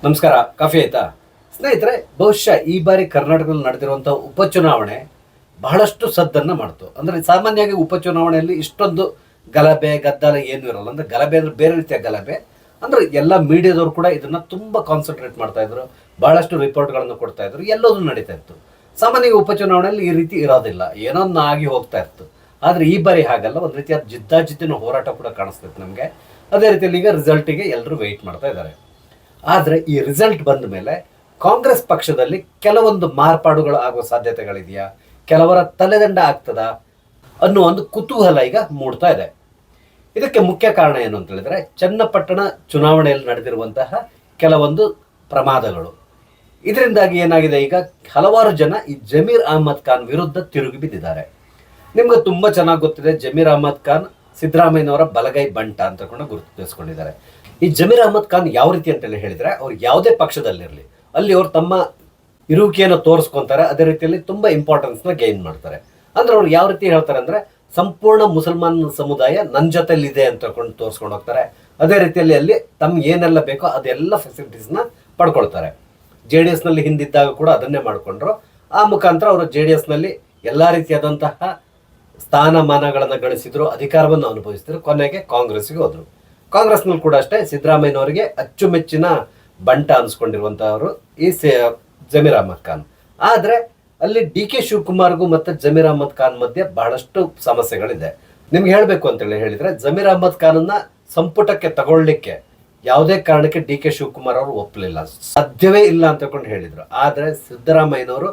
ನಮಸ್ಕಾರ. ಕಾಫಿ ಆಯ್ತಾ ಸ್ನೇಹಿತರೆ? ಬಹುಶಃ ಈ ಬಾರಿ ಕರ್ನಾಟಕದಲ್ಲಿ ನಡೆದಿರುವಂತಹ ಉಪಚುನಾವಣೆ ಬಹಳಷ್ಟು ಸದ್ದನ್ನ ಮಾಡ್ತು. ಅಂದ್ರೆ ಸಾಮಾನ್ಯವಾಗಿ ಉಪಚುನಾವಣೆಯಲ್ಲಿ ಇಷ್ಟೊಂದು ಗಲಭೆ ಗದ್ದಲ ಏನು ಇರಲ್ಲ. ಅಂದ್ರೆ ಗಲಭೆ ಅಂದ್ರೆ ಬೇರೆ ರೀತಿಯ ಗಲಭೆ. ಅಂದ್ರೆ ಎಲ್ಲ ಮೀಡಿಯಾದವರು ಕೂಡ ಇದನ್ನ ತುಂಬಾ ಕಾನ್ಸಂಟ್ರೇಟ್ ಮಾಡ್ತಾ ಇದ್ರು, ಬಹಳಷ್ಟು ರಿಪೋರ್ಟ್ಗಳನ್ನು ಕೊಡ್ತಾ ಇದ್ರು, ಎಲ್ಲದೂ ನಡೀತಾ ಇತ್ತು. ಸಾಮಾನ್ಯವಾಗಿ ಉಪಚುನಾವಣೆಯಲ್ಲಿ ಈ ರೀತಿ ಇರೋದಿಲ್ಲ, ಏನೊಂದು ಆಗಿ ಹೋಗ್ತಾ ಇತ್ತು. ಆದ್ರೆ ಈ ಬಾರಿ ಹಾಗಲ್ಲ, ಒಂದು ರೀತಿಯ ಜಿದ್ದಾಜಿದ್ದಿನ ಹೋರಾಟ ಕೂಡ ಕಾಣಿಸ್ತೈತೆ ನಮಗೆ. ಅದೇ ರೀತಿಯಲ್ಲಿ ಈಗ ರಿಸಲ್ಟಿಗೆ ಎಲ್ಲರೂ ವೆಯ್ಟ್ ಮಾಡ್ತಾ ಇದ್ದಾರೆ. ಆದರೆ ಈ ರಿಸಲ್ಟ್ ಬಂದ ಮೇಲೆ ಕಾಂಗ್ರೆಸ್ ಪಕ್ಷದಲ್ಲಿ ಕೆಲವೊಂದು ಮಾರ್ಪಾಡುಗಳು ಆಗುವ ಸಾಧ್ಯತೆಗಳಿದೆಯಾ, ಕೆಲವರ ತಲೆದಂಡ ಆಗ್ತದಾ ಅನ್ನೋ ಒಂದು ಕುತೂಹಲ ಈಗ ಮೂಡ್ತಾ ಇದೆ. ಇದಕ್ಕೆ ಮುಖ್ಯ ಕಾರಣ ಏನು ಅಂತ ಹೇಳಿದ್ರೆ, ಚನ್ನಪಟ್ಟಣ ಚುನಾವಣೆಯಲ್ಲಿ ನಡೆದಿರುವಂತಹ ಕೆಲವೊಂದು ಪ್ರಮಾದಗಳು. ಇದರಿಂದಾಗಿ ಏನಾಗಿದೆ, ಈಗ ಹಲವಾರು ಜನ ಈ ಜಮೀರ್ ಅಹಮದ್ ಖಾನ್ ವಿರುದ್ಧ ತಿರುಗಿ ಬಿದ್ದಿದ್ದಾರೆ. ನಿಮ್ಗೆ ತುಂಬಾ ಚೆನ್ನಾಗಿ ಗೊತ್ತಿದೆ, ಜಮೀರ್ ಅಹಮದ್ ಖಾನ್ ಸಿದ್ದರಾಮಯ್ಯನವರ ಬಲಗೈ ಬಂಟ ಅಂತ ಗುರುತಿಸ್ಕೊಂಡಿದ್ದಾರೆ. ಈ ಜಮೀರ್ ಅಹಮದ್ ಖಾನ್ ಯಾವ ರೀತಿ ಅಂತೇಳಿ ಹೇಳಿದ್ರೆ, ಅವ್ರು ಯಾವುದೇ ಪಕ್ಷದಲ್ಲಿರಲಿ ಅಲ್ಲಿ ಅವ್ರು ತಮ್ಮ ಇರುವಿಕೆಯನ್ನು ತೋರಿಸ್ಕೊಂತಾರೆ. ಅದೇ ರೀತಿಯಲ್ಲಿ ತುಂಬಾ ಇಂಪಾರ್ಟೆನ್ಸ್ನ ಗೈನ್ ಮಾಡ್ತಾರೆ. ಅಂದ್ರೆ ಅವ್ರು ಯಾವ ರೀತಿ ಹೇಳ್ತಾರೆ ಅಂದ್ರೆ, ಸಂಪೂರ್ಣ ಮುಸಲ್ಮಾನ್ ಸಮುದಾಯ ನನ್ನ ಜೊತೆಲಿದೆ ಅಂತ ತೋರಿಸ್ಕೊಂಡು ಹೋಗ್ತಾರೆ. ಅದೇ ರೀತಿಯಲ್ಲಿ ಅಲ್ಲಿ ತಮ್ಗೆ ಏನೆಲ್ಲ ಬೇಕೋ ಅದೆಲ್ಲ ಫೆಸಿಲಿಟೀಸ್ನ ಪಡ್ಕೊಳ್ತಾರೆ. JDS ನಲ್ಲಿ ಹಿಂದಿದ್ದಾಗ ಕೂಡ ಅದನ್ನೇ ಮಾಡಿಕೊಂಡ್ರು. ಆ ಮುಖಾಂತರ ಅವರು JDS ನಲ್ಲಿ ಎಲ್ಲಾ ರೀತಿಯಾದಂತಹ ಸ್ಥಾನಮಾನಗಳನ್ನು ಗಳಿಸಿದ್ರು, ಅಧಿಕಾರವನ್ನು ಅನುಭವಿಸಿದ್ರು. ಕೊನೆಗೆ ಕಾಂಗ್ರೆಸ್ಗೆ ಹೋದ್ರು. ಕಾಂಗ್ರೆಸ್ನಲ್ಲಿ ಕೂಡ ಅಷ್ಟೇ ಸಿದ್ದರಾಮಯ್ಯನವರಿಗೆ ಅಚ್ಚುಮೆಚ್ಚಿನ ಬಂಟ ಅನ್ಸ್ಕೊಂಡಿರುವಂತಹವರು ಈ ಜಮೀರ್ ಅಹಮದ್ ಖಾನ್. ಆದ್ರೆ ಅಲ್ಲಿ DK ಶಿವಕುಮಾರ್ಗೂ ಮತ್ತೆ ಜಮೀರ್ ಅಹಮದ್ ಖಾನ್ ಮಧ್ಯೆ ಬಹಳಷ್ಟು ಸಮಸ್ಯೆಗಳಿದೆ. ನಿಮ್ಗೆ ಹೇಳ್ಬೇಕು ಅಂತೇಳಿ ಹೇಳಿದ್ರೆ, ಜಮೀರ್ ಅಹಮದ್ ಖಾನನ್ನ ಸಂಪುಟಕ್ಕೆ ತಗೊಳ್ಳಿಕ್ಕೆ ಯಾವುದೇ ಕಾರಣಕ್ಕೆ DK ಶಿವಕುಮಾರ್ ಅವರು ಒಪ್ಪಲಿಲ್ಲ, ಸಾಧ್ಯವೇ ಇಲ್ಲ ಅಂತ ಹೇಳಿದ್ರು. ಆದ್ರೆ ಸಿದ್ದರಾಮಯ್ಯನವರು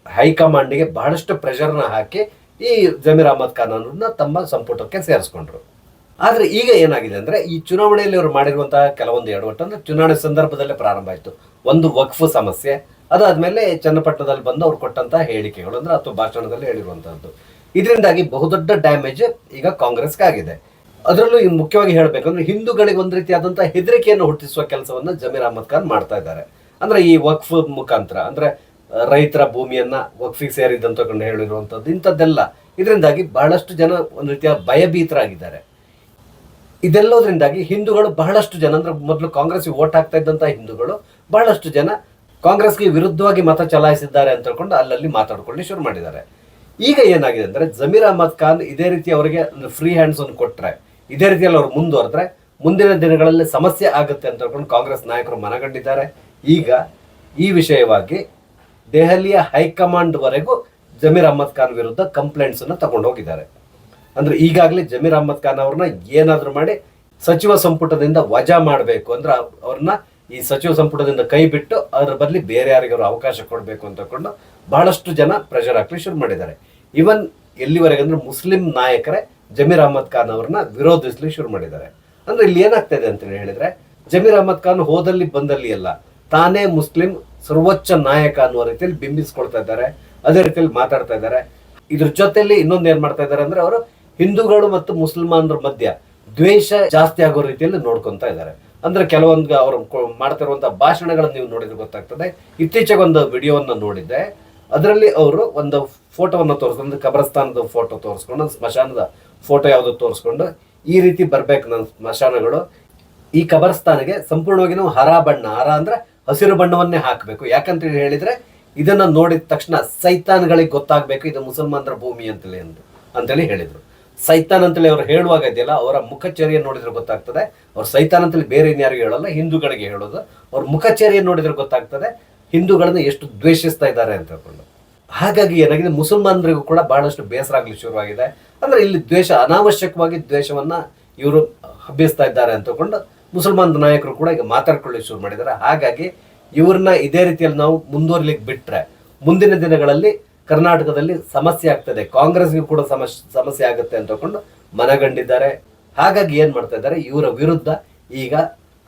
ಹೈಕಮಾಂಡ್ಗೆ ಬಹಳಷ್ಟು ಪ್ರೆಷರ್ನ ಹಾಕಿ ಈ ಜಮೀರ್ ಅಹಮದ್ ಖಾನ್ ಅವರನ್ನ ತಮ್ಮ ಸಂಪುಟಕ್ಕೆ ಸೇರಿಸ್ಕೊಂಡ್ರು. ಆದ್ರೆ ಈಗ ಏನಾಗಿದೆ ಅಂದ್ರೆ, ಈ ಚುನಾವಣೆಯಲ್ಲಿ ಅವರು ಮಾಡಿರುವಂತಹ ಕೆಲವೊಂದು ಎಡವಟ್ಟು ಅಂದ್ರೆ, ಚುನಾವಣೆ ಸಂದರ್ಭದಲ್ಲೇ ಪ್ರಾರಂಭ ಆಯಿತು. ಒಂದು ವಕ್ಫ್ ಸಮಸ್ಯೆ, ಅದಾದ್ಮೇಲೆ ಚನ್ನಪಟ್ಟಣದಲ್ಲಿ ಬಂದು ಅವ್ರು ಕೊಟ್ಟಂತಹ ಹೇಳಿಕೆಗಳು ಅಂದ್ರೆ ಅಥವಾ ಭಾಷಣದಲ್ಲಿ ಹೇಳಿರುವಂತಹದ್ದು. ಇದರಿಂದಾಗಿ ಬಹುದೊಡ್ಡ ಡ್ಯಾಮೇಜ್ ಈಗ ಕಾಂಗ್ರೆಸ್ಗೆ ಆಗಿದೆ. ಅದರಲ್ಲೂ ಮುಖ್ಯವಾಗಿ ಹೇಳ್ಬೇಕಂದ್ರೆ, ಹಿಂದೂಗಳಿಗೆ ಒಂದು ರೀತಿಯಾದಂತಹ ಹೆದರಿಕೆಯನ್ನು ಹುಟ್ಟಿಸುವ ಕೆಲಸವನ್ನ ಜಮೀರ್ ಅಹಮದ್ ಖಾನ್ ಮಾಡ್ತಾ ಇದ್ದಾರೆ. ಅಂದ್ರೆ ಈ ವಕ್ಫ್ ಮುಖಾಂತರ, ಅಂದ್ರೆ ರೈತರ ಭೂಮಿಯನ್ನ ವಕ್ಫಿಗೆ ಸೇರಿದಂತ ಹೇಳಿರುವಂತದ್ದು, ಇಂಥದ್ದೆಲ್ಲ ಇದರಿಂದಾಗಿ ಬಹಳಷ್ಟು ಜನ ಒಂದು ರೀತಿಯ ಭಯಭೀತರಾಗಿದ್ದಾರೆ. ಇದೆಲ್ಲೋದ್ರಿಂದಾಗಿ ಹಿಂದೂಗಳು ಬಹಳಷ್ಟು ಜನ, ಅಂದ್ರೆ ಮೊದಲು ಕಾಂಗ್ರೆಸ್ಗೆ ವೋಟ್ ಹಾಕ್ತಾ ಇದ್ದಂತಹ ಹಿಂದೂಗಳು ಬಹಳಷ್ಟು ಜನ ಕಾಂಗ್ರೆಸ್ಗೆ ವಿರುದ್ಧವಾಗಿ ಮತ ಚಲಾಯಿಸಿದ್ದಾರೆ ಅಂತ ಹೇಳ್ಕೊಂಡು ಅಲ್ಲಲ್ಲಿ ಮಾತಾಡ್ಕೊಳ್ಳಿ ಶುರು ಮಾಡಿದ್ದಾರೆ. ಈಗ ಏನಾಗಿದೆ ಅಂದ್ರೆ, ಜಮೀರ್ ಅಹಮದ್ ಖಾನ್ ಇದೇ ರೀತಿ ಅವರಿಗೆ ಫ್ರೀ ಹ್ಯಾಂಡ್ಸ್ ಅನ್ನು ಕೊಟ್ರೆ, ಇದೇ ರೀತಿಯಲ್ಲಿ ಅವರು ಮುಂದುವರೆದ್ರೆ ಮುಂದಿನ ದಿನಗಳಲ್ಲಿ ಸಮಸ್ಯೆ ಆಗುತ್ತೆ ಅಂತ ಹೇಳ್ಕೊಂಡು ಕಾಂಗ್ರೆಸ್ ನಾಯಕರು ಮನಗಂಡಿದ್ದಾರೆ. ಈಗ ಈ ವಿಷಯವಾಗಿ ದೆಹಲಿಯ ಹೈಕಮಾಂಡ್ ವರೆಗೂ ಜಮೀರ್ ಅಹಮದ್ ಖಾನ್ ವಿರುದ್ಧ ಕಂಪ್ಲೇಂಟ್ಸ್ ಅನ್ನು ತಗೊಂಡು ಹೋಗಿದ್ದಾರೆ. ಅಂದ್ರೆ ಈಗಾಗಲೇ ಜಮೀರ್ ಅಹಮದ್ ಖಾನ್ ಅವ್ರನ್ನ ಏನಾದ್ರೂ ಮಾಡಿ ಸಚಿವ ಸಂಪುಟದಿಂದ ವಜಾ ಮಾಡಬೇಕು, ಅಂದ್ರೆ ಅವ್ರನ್ನ ಈ ಸಚಿವ ಸಂಪುಟದಿಂದ ಕೈ ಬಿಟ್ಟು ಅದ್ರ ಬದಲಿ ಬೇರೆ ಯಾರಿಗಾರು ಅವಕಾಶ ಕೊಡಬೇಕು ಅಂತಕೊಂಡು ಬಹಳಷ್ಟು ಜನ ಪ್ರೆಷರ್ ಹಾಕಲಿ ಶುರು ಮಾಡಿದ್ದಾರೆ. ಇವನ್ ಎಲ್ಲಿವರೆಗೆ ಅಂದ್ರೆ, ಮುಸ್ಲಿಂ ನಾಯಕರೇ ಜಮೀರ್ ಅಹಮದ್ ಖಾನ್ ಅವ್ರನ್ನ ವಿರೋಧಿಸಲಿ ಶುರು ಮಾಡಿದ್ದಾರೆ. ಅಂದ್ರೆ ಇಲ್ಲಿ ಏನಾಗ್ತಾ ಇದೆ ಅಂತ ಹೇಳಿದ್ರೆ, ಜಮೀರ್ ಅಹಮದ್ ಖಾನ್ ಹೋದಲ್ಲಿ ಬಂದಲ್ಲಿ ಎಲ್ಲ ತಾನೇ ಮುಸ್ಲಿಂ ಸರ್ವೋಚ್ಚ ನಾಯಕ ಅನ್ನುವ ರೀತಿಯಲ್ಲಿ ಬಿಂಬಿಸ್ಕೊಳ್ತಾ ಇದ್ದಾರೆ. ಅದೇ ರೀತಿಯಲ್ಲಿ ಮಾತಾಡ್ತಾ ಇದ್ದಾರೆ. ಇದ್ರ ಜೊತೆಯಲ್ಲಿ ಇನ್ನೊಂದು ಏನ್ ಮಾಡ್ತಾ ಇದ್ದಾರೆ ಅಂದ್ರೆ, ಅವರು ಹಿಂದೂಗಳು ಮತ್ತು ಮುಸಲ್ಮಾನರ ಮಧ್ಯ ದ್ವೇಷ ಜಾಸ್ತಿ ಆಗೋ ರೀತಿಯಲ್ಲಿ ನೋಡ್ಕೊಂತ ಇದ್ದಾರೆ. ಅಂದ್ರೆ ಕೆಲವೊಂದು ಅವರು ಮಾಡ್ತಾ ಇರುವಂತಹ ಭಾಷಣಗಳನ್ನು ನೀವು ನೋಡಿದ್ರೆ ಗೊತ್ತಾಗ್ತದೆ. ಇತ್ತೀಚೆಗೆ ಒಂದು ವಿಡಿಯೋವನ್ನು ನೋಡಿದ್ದೆ, ಅದರಲ್ಲಿ ಅವರು ಒಂದು ಫೋಟೋವನ್ನು ತೋರಿಸ್ಕೊಂಡು, ಕಬ್ರಸ್ತಾನದ ಫೋಟೋ ತೋರಿಸ್ಕೊಂಡು, ಸ್ಮಶಾನದ ಫೋಟೋ ಯಾವ್ದು ತೋರಿಸ್ಕೊಂಡು, ಈ ರೀತಿ ಬರ್ಬೇಕು ನನ್ನ ಸ್ಮಶಾನಗಳು, ಈ ಕಬರ್ಸ್ತಾನಿಗೆ ಸಂಪೂರ್ಣವಾಗಿ ನಾವು ಹರ ಅಂದ್ರೆ ಹಸಿರು ಬಣ್ಣವನ್ನೇ ಹಾಕಬೇಕು. ಯಾಕಂತ ಹೇಳಿದ್ರೆ ಇದನ್ನ ನೋಡಿದ ತಕ್ಷಣ ಸೈತಾನ್ಗಳಿಗೆ ಗೊತ್ತಾಗ್ಬೇಕು ಇದು ಮುಸಲ್ಮಾನರ ಭೂಮಿ ಅಂತೇಳಿ ಹೇಳಿದ್ರು. ಸೈತಾನ್ ಅಂತೇಳಿ ಅವ್ರು ಹೇಳುವಾಗ ಇದೆಯಲ್ಲ, ಅವರ ಮುಖಚರ್ಯ ನೋಡಿದ್ರೆ ಗೊತ್ತಾಗ್ತದೆ. ಅವ್ರು ಸೈತಾನ್ ಅಂತೇಳಿ ಬೇರೆ ಇನ್ಯಾರಿಗೂ ಹೇಳಲ್ಲ, ಹಿಂದೂಗಳಿಗೆ ಹೇಳೋದು. ಅವ್ರ ಮುಖಚರ್ಯ ನೋಡಿದ್ರೆ ಗೊತ್ತಾಗ್ತದೆ ಹಿಂದೂಗಳನ್ನ ಎಷ್ಟು ದ್ವೇಷಿಸ್ತಾ ಇದ್ದಾರೆ ಅಂತ ಹೇಳ್ಕೊಂಡು. ಹಾಗಾಗಿ ಏನಾಗಿದೆ, ಮುಸಲ್ಮಾನರಿಗೂ ಕೂಡ ಬಹಳಷ್ಟು ಬೇಸರ ಆಗ್ಲಿ ಶುರುವಾಗಿದೆ. ಅಂದ್ರೆ ಇಲ್ಲಿ ದ್ವೇಷ, ಅನಾವಶ್ಯಕವಾಗಿ ದ್ವೇಷವನ್ನ ಇವರು ಹಬ್ಬಿಸ್ತಾ ಇದ್ದಾರೆ ಅಂತಕೊಂಡು ಮುಸಲ್ಮಾನ್ ನಾಯಕರು ಕೂಡ ಈಗ ಮಾತಾಡ್ಕೊಳ್ಳಿ ಶುರು ಮಾಡಿದ್ದಾರೆ. ಹಾಗಾಗಿ ಇವ್ರನ್ನ ಇದೇ ರೀತಿಯಲ್ಲಿ ನಾವು ಮುಂದುವರಿಲಿಕ್ಕೆ ಬಿಟ್ರೆ ಮುಂದಿನ ದಿನಗಳಲ್ಲಿ ಕರ್ನಾಟಕದಲ್ಲಿ ಸಮಸ್ಯೆ ಆಗ್ತದೆ, ಕಾಂಗ್ರೆಸ್ಗೂ ಕೂಡ ಸಮಸ್ಯೆ ಆಗುತ್ತೆ ಅಂತಕೊಂಡು ಮನಗಂಡಿದ್ದಾರೆ. ಹಾಗಾಗಿ ಏನ್ ಮಾಡ್ತಾ ಇದ್ದಾರೆ, ಇವರ ವಿರುದ್ಧ ಈಗ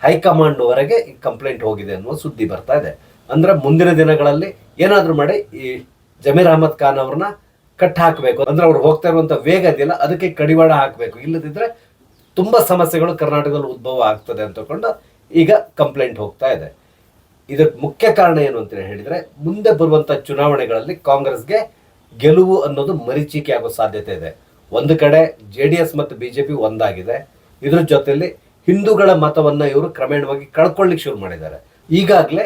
ಹೈಕಮಾಂಡ್ ವರೆಗೆ ಈ ಕಂಪ್ಲೇಂಟ್ ಹೋಗಿದೆ ಅನ್ನುವ ಸುದ್ದಿ ಬರ್ತಾ ಇದೆ. ಅಂದ್ರೆ ಮುಂದಿನ ದಿನಗಳಲ್ಲಿ ಏನಾದ್ರೂ ಮಾಡಿ ಈ ಜಮೀರ್ ಅಹಮದ್ ಖಾನ್ ಅವ್ರನ್ನ ಕಟ್ ಹಾಕಬೇಕು. ಅಂದ್ರೆ ಅವ್ರು ಹೋಗ್ತಾ ಇರುವಂತ ವೇಗ ಇದೆಯಲ್ಲ, ಅದಕ್ಕೆ ಕಡಿವಾಣ ಹಾಕಬೇಕು. ಇಲ್ಲದಿದ್ರೆ ತುಂಬಾ ಸಮಸ್ಯೆಗಳು ಕರ್ನಾಟಕದಲ್ಲಿ ಉದ್ಭವ ಆಗ್ತದೆ ಅಂತಕೊಂಡು ಈಗ ಕಂಪ್ಲೇಂಟ್ ಹೋಗ್ತಾ ಇದೆ. ಇದಕ್ಕೆ ಮುಖ್ಯ ಕಾರಣ ಏನು ಅಂತ ಹೇಳಿದ್ರೆ, ಮುಂದೆ ಬರುವಂತ ಚುನಾವಣೆಗಳಲ್ಲಿ ಕಾಂಗ್ರೆಸ್ಗೆ ಗೆಲುವು ಅನ್ನೋದು ಮರೀಚಿಕೆ ಆಗೋ ಸಾಧ್ಯತೆ ಇದೆ. ಒಂದು ಕಡೆ JDS ಮತ್ತು BJP ಒಂದಾಗಿದೆ. ಇದ್ರ ಜೊತೆಯಲ್ಲಿ ಹಿಂದೂಗಳ ಮತವನ್ನ ಇವರು ಕ್ರಮೇಣವಾಗಿ ಕಳ್ಕೊಳ್ಳಿಕ್ಕೆ ಶುರು ಮಾಡಿದ್ದಾರೆ. ಈಗಾಗಲೇ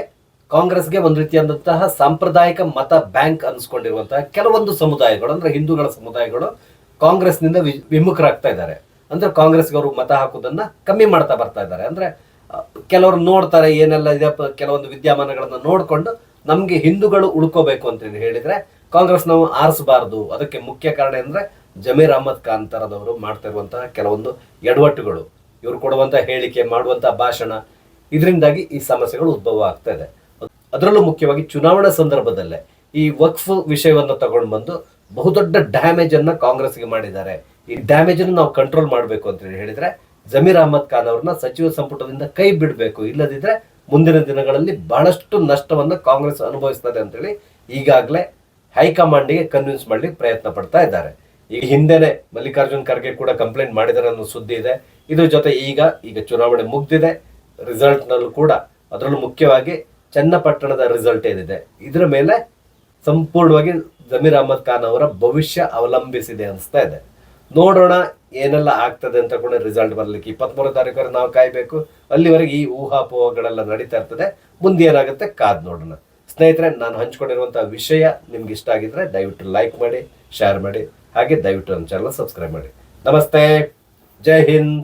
ಕಾಂಗ್ರೆಸ್ಗೆ ಒಂದು ರೀತಿಯಾದಂತಹ ಸಾಂಪ್ರದಾಯಿಕ ಮತ ಬ್ಯಾಂಕ್ ಅನ್ಸ್ಕೊಂಡಿರುವಂತಹ ಕೆಲವೊಂದು ಸಮುದಾಯಗಳು ಅಂದ್ರೆ ಹಿಂದೂಗಳ ಸಮುದಾಯಗಳು ಕಾಂಗ್ರೆಸ್ನಿಂದ ವಿಮುಖರಾಗ್ತಾ ಇದ್ದಾರೆ. ಅಂದ್ರೆ ಕಾಂಗ್ರೆಸ್ಗೆ ಅವರು ಮತ ಹಾಕೋದನ್ನ ಕಮ್ಮಿ ಮಾಡ್ತಾ ಬರ್ತಾ ಇದ್ದಾರೆ. ಅಂದ್ರೆ ಕೆಲವರು ನೋಡ್ತಾರೆ ಏನೆಲ್ಲ ಇದೆ, ಕೆಲವೊಂದು ವಿದ್ಯಮಾನಗಳನ್ನ ನೋಡ್ಕೊಂಡು ನಮ್ಗೆ ಹಿಂದೂಗಳು ಉಳ್ಕೋಬೇಕು ಅಂತ ಹೇಳಿದ್ರೆ ಕಾಂಗ್ರೆಸ್ ನಾವು ಆರಿಸಬಾರದು. ಅದಕ್ಕೆ ಮುಖ್ಯ ಕಾರಣ ಅಂದ್ರೆ ಜಮೀರ್ ಅಹಮದ್ ಖಾನ್ ತರದವರು ಮಾಡ್ತಾ ಇರುವಂತಹ ಕೆಲವೊಂದು ಎಡವಟ್ಟುಗಳು, ಇವರು ಕೊಡುವಂತಹ ಹೇಳಿಕೆ, ಮಾಡುವಂತಹ ಭಾಷಣ, ಇದರಿಂದಾಗಿ ಈ ಸಮಸ್ಯೆಗಳು ಉದ್ಭವ ಆಗ್ತಾ ಇದೆ. ಅದರಲ್ಲೂ ಮುಖ್ಯವಾಗಿ ಚುನಾವಣಾ ಸಂದರ್ಭದಲ್ಲೇ ಈ ವಕ್ಫ್ ವಿಷಯವನ್ನು ತಗೊಂಡು ಬಂದು ಬಹುದೊಡ್ಡ ಡ್ಯಾಮೇಜ್ ಅನ್ನ ಕಾಂಗ್ರೆಸ್ಗೆ ಮಾಡಿದ್ದಾರೆ. ಈ ಡ್ಯಾಮೇಜ್ ಅನ್ನು ನಾವು ಕಂಟ್ರೋಲ್ ಮಾಡಬೇಕು ಅಂತ ಹೇಳಿದ್ರೆ ಜಮೀರ್ ಅಹಮದ್ ಖಾನ್ ಅವ್ರನ್ನ ಸಚಿವ ಸಂಪುಟದಿಂದ ಕೈ ಬಿಡಬೇಕು. ಇಲ್ಲದಿದ್ರೆ ಮುಂದಿನ ದಿನಗಳಲ್ಲಿ ಬಹಳಷ್ಟು ನಷ್ಟವನ್ನ ಕಾಂಗ್ರೆಸ್ ಅನುಭವಿಸ್ತದೆ ಅಂತೇಳಿ ಈಗಾಗಲೇ ಹೈಕಮಾಂಡ್ಗೆ ಕನ್ವಿನ್ಸ್ ಮಾಡ್ಲಿಕ್ಕೆ ಪ್ರಯತ್ನ ಪಡ್ತಾ ಇದ್ದಾರೆ. ಈ ಹಿಂದೆನೆ ಮಲ್ಲಿಕಾರ್ಜುನ್ ಖರ್ಗೆ ಕೂಡ ಕಂಪ್ಲೇಂಟ್ ಮಾಡಿದ್ದಾರೆ ಅನ್ನೋ ಸುದ್ದಿ ಇದೆ. ಇದ್ರ ಜೊತೆ ಈಗ ಚುನಾವಣೆ ಮುಗ್ದಿದೆ, ರಿಸಲ್ಟ್ ನಲ್ಲೂ ಕೂಡ ಅದರಲ್ಲೂ ಮುಖ್ಯವಾಗಿ ಚನ್ನಪಟ್ಟಣದ ರಿಸಲ್ಟ್ ಏನಿದೆ ಇದರ ಮೇಲೆ ಸಂಪೂರ್ಣವಾಗಿ ಜಮೀರ್ ಅಹಮದ್ ಖಾನ್ ಅವರ ಭವಿಷ್ಯ ಅವಲಂಬಿಸಿದೆ ಅನಿಸ್ತಾ ಇದೆ. ನೋಡೋಣ ಏನೆಲ್ಲ ಆಗ್ತದೆ ಅಂತ ಕೂಡ ರಿಸಲ್ಟ್ ಬರ್ಲಿಕ್ಕೆ 23 ತಾರೀಕು ನಾವು ಕಾಯ್ಬೇಕು. ಅಲ್ಲಿವರೆಗೆ ಈ ಊಹಾಪೋಹಗಳೆಲ್ಲ ನಡೀತಾ ಇರ್ತದೆ. ಮುಂದೆ ಏನಾಗುತ್ತೆ ಕಾದ್ ನೋಡೋಣ. ಸ್ನೇಹಿತರೆ, ನಾನು ಹಂಚ್ಕೊಂಡಿರುವಂತಹ ವಿಷಯ ನಿಮ್ಗೆ ಇಷ್ಟ ಆಗಿದ್ರೆ ದಯವಿಟ್ಟು ಲೈಕ್ ಮಾಡಿ, ಶೇರ್ ಮಾಡಿ, ಹಾಗೆ ದಯವಿಟ್ಟು ನನ್ನ ಚಾನಲ್ ಸಬ್ಸ್ಕ್ರೈಬ್ ಮಾಡಿ. ನಮಸ್ತೆ, ಜೈ ಹಿಂದ್.